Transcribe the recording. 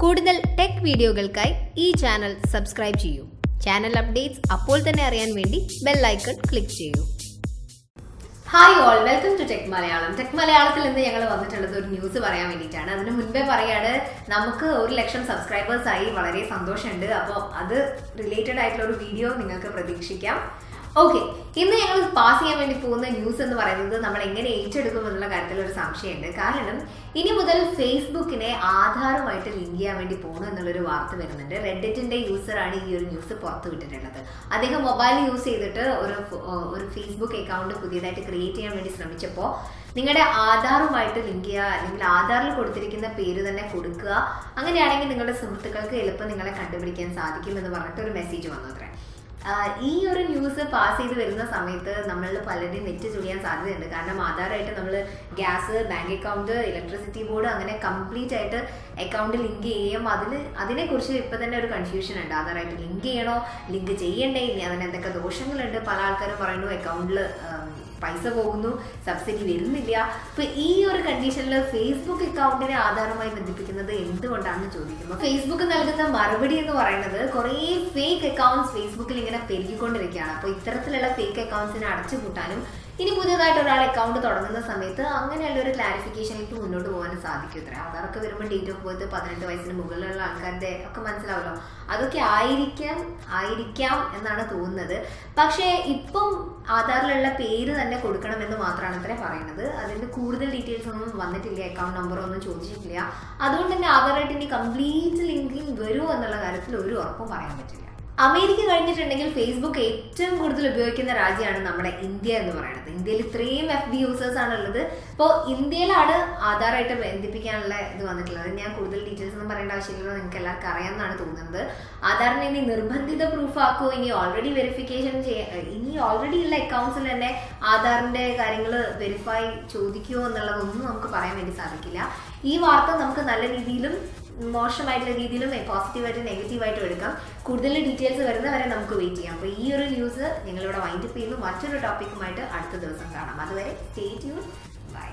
കൂടുതൽ ടെക് വീഡിയോകൾക്കായി ഈ ചാനൽ സബ്സ്ക്രൈബ് ചെയ്യൂ. ചാനൽ അപ്ഡേറ്റ്സ് അപ്പോൾ തന്നെ അറിയാൻ വേണ്ടി ബെൽ ഐക്കൺ ക്ലിക്ക് ചെയ്യൂ. Hi all, welcome to tech Malayalam. Tech മലയാളത്തിൽ നിന്ന് ഞങ്ങൾ വന്നിട്ടുള്ളത് ഒരു ന്യൂസ് പറയാൻ വേണ്ടിയിട്ടാണ്. അതിന് മുൻപേ പറയാണ്, നമുക്ക് 1,00,000 സബ്സ്ക്രൈബേഴ്സ് ആയി, വളരെ സന്തോഷമുണ്ട്. അപ്പോൾ അത് റിലേറ്റഡ് ആയിട്ടുള്ള ഒരു വീഡിയോ നിങ്ങൾക്ക് പ്രതീക്ഷിക്കാം. ഓക്കെ, ഇന്ന് ഞങ്ങൾ പാസ് ചെയ്യാൻ വേണ്ടി പോകുന്ന ന്യൂസ് എന്ന് പറയുന്നത് നമ്മൾ എങ്ങനെ ഏറ്റെടുക്കും എന്നുള്ള കാര്യത്തിൽ ഒരു സംശയമുണ്ട്. കാരണം ഇനി മുതൽ ഫേസ്ബുക്കിനെ ആധാറുമായിട്ട് ലിങ്ക് ചെയ്യാൻ വേണ്ടി പോകണം എന്നുള്ളൊരു വാർത്ത വരുന്നുണ്ട്. റെഡിറ്റിന്റെ യൂസറാണ് ഈ ഒരു ന്യൂസ് പുറത്തു വിട്ടിട്ടുള്ളത്. അദ്ദേഹം മൊബൈൽ യൂസ് ചെയ്തിട്ട് ഒരു ഫേസ്ബുക്ക് അക്കൗണ്ട് പുതിയതായിട്ട് ക്രിയേറ്റ് ചെയ്യാൻ വേണ്ടി ശ്രമിച്ചപ്പോൾ നിങ്ങളുടെ ആധാറുമായിട്ട് ലിങ്ക് ചെയ്യുക, അല്ലെങ്കിൽ ആധാറിൽ കൊടുത്തിരിക്കുന്ന പേര് തന്നെ കൊടുക്കുക, അങ്ങനെയാണെങ്കിൽ നിങ്ങളുടെ സുഹൃത്തുക്കൾക്ക് എളുപ്പം നിങ്ങളെ കണ്ടുപിടിക്കാൻ സാധിക്കും എന്ന് പറഞ്ഞിട്ട് ഒരു മെസ്സേജ് വന്നു അത്രേ. ഈ ഒരു ന്യൂസ് പാസ് ചെയ്ത് വരുന്ന സമയത്ത് നമ്മളിൽ പലരും നെറ്റ് ചൊടിയാൻ സാധ്യതയുണ്ട്. കാരണം ആധാറായിട്ട് നമ്മൾ gas, bank account, electricity board അങ്ങനെ കംപ്ലീറ്റ് ആയിട്ട് അക്കൗണ്ട് ലിങ്ക് ചെയ്യും. അതിനെക്കുറിച്ച് ഇപ്പം തന്നെ ഒരു കൺഫ്യൂഷൻ ഉണ്ട്. ആധാറായിട്ട് ലിങ്ക് ചെയ്യണോ, ലിങ്ക് ചെയ്യണ്ടേ, ഇനി അതിന് എന്തൊക്കെ ദോഷങ്ങളുണ്ട്. പല ആൾക്കാരും പറയുന്നു അക്കൗണ്ടിൽ പൈസ പോകുന്നു, സബ്സിഡി വരുന്നില്ല. അപ്പൊ ഈ ഒരു കണ്ടീഷനിൽ ഫേസ്ബുക്ക് അക്കൗണ്ടിനെ ആധാറുമായി ബന്ധിപ്പിക്കുന്നത് എന്തുകൊണ്ടാണെന്ന് ചോദിക്കുമ്പോൾ ഫേസ്ബുക്ക് നൽകുന്ന മറുപടി എന്ന് പറയുന്നത് കുറേ ഫേക്ക് അക്കൗണ്ട്സ് ഫേസ്ബുക്കിൽ ഇങ്ങനെ പെരുകിക്കൊണ്ടിരിക്കുകയാണ്. അപ്പോൾ ഇത്തരത്തിലുള്ള ഫേക്ക് അക്കൗണ്ട്സിനെ അടച്ചുപൂട്ടാനും ഇനി പുതിയതായിട്ട് ഒരാൾ അക്കൗണ്ട് തുടങ്ങുന്ന സമയത്ത് അങ്ങനെയുള്ള ഒരു ക്ലാരിഫിക്കേഷനിലേക്ക് മുന്നോട്ട് പോകാനും സാധിക്കും. ഇത്ര ആധാറൊക്കെ വരുമ്പോൾ ഡേറ്റ് ഓഫ് ബർത്ത് 18 വയസ്സിന് മുകളിലുള്ള ആൾക്കാരുടെ ഒക്കെ മനസ്സിലാവുമല്ലോ. അതൊക്കെ ആയിരിക്കാം എന്നാണ് തോന്നുന്നത്. പക്ഷേ ഇപ്പം ആധാറിലുള്ള പേര് തന്നെ കൊടുക്കണമെന്ന് മാത്രമാണ് ഇത്ര പറയുന്നത്. അതിന് കൂടുതൽ ഡീറ്റെയിൽസ് ഒന്നും വന്നിട്ടില്ല, അക്കൗണ്ട് നമ്പർ ഒന്നും ചോദിച്ചിട്ടില്ല. അതുകൊണ്ട് തന്നെ ആധാറായിട്ട് ഇനി കംപ്ലീറ്റ് ലിങ്കിങ് വരുമോ എന്നുള്ള കാര്യത്തിൽ ഒരു ഉറപ്പും പറയാൻ പറ്റില്ല. അമേരിക്ക കഴിഞ്ഞിട്ടുണ്ടെങ്കിൽ ഫേസ്ബുക്ക് ഏറ്റവും കൂടുതൽ ഉപയോഗിക്കുന്ന രാജ്യമാണ് നമ്മുടെ ഇന്ത്യ എന്ന് പറയുന്നത്. ഇന്ത്യയിൽ ഇത്രയും FB യൂസേഴ്സ് ആണുള്ളത്. ഇപ്പോൾ ഇന്ത്യയിലാണ് ആധാറായിട്ട് ബന്ധിപ്പിക്കാനുള്ള ഇത് വന്നിട്ടുള്ളത്. ഞാൻ കൂടുതൽ ഡീറ്റെയിൽസ് ഒന്നും പറയേണ്ട ആവശ്യമില്ലല്ലോ, നിങ്ങൾക്ക് എല്ലാവർക്കും അറിയാമെന്നാണ് തോന്നുന്നത്. ആധാറിനെ ഇനി നിർബന്ധിത പ്രൂഫ് ആക്കുമോ, ഇനി ഓൾറെഡി വെരിഫിക്കേഷൻ ഇനി ഓൾറെഡി ഉള്ള അക്കൗണ്ട്സിൽ തന്നെ ആധാറിന്റെ കാര്യങ്ങൾ വെരിഫൈ ചോദിക്കുമോ എന്നുള്ളതൊന്നും നമുക്ക് പറയാൻ വേണ്ടി സാധിക്കില്ല. ഈ വാർത്ത നമുക്ക് നല്ല രീതിയിലും മോശമായിട്ടുള്ള രീതിയിലും പോസിറ്റീവായിട്ട് നെഗറ്റീവായിട്ടും എടുക്കാം. കൂടുതൽ ഡീറ്റെയിൽസ് വരുന്നവരെ നമുക്ക് വെയിറ്റ് ചെയ്യാം. അപ്പോൾ ഈ ഒരു ന്യൂസ് ഞങ്ങളിവിടെ വൈൻഡപ്പ് ചെയ്യുന്നു. മറ്റൊരു ടോപ്പിക്കുമായിട്ട് അടുത്ത ദിവസം കാണാം. അതുവരെ സ്റ്റേ ട്യൂൺ. ബൈ.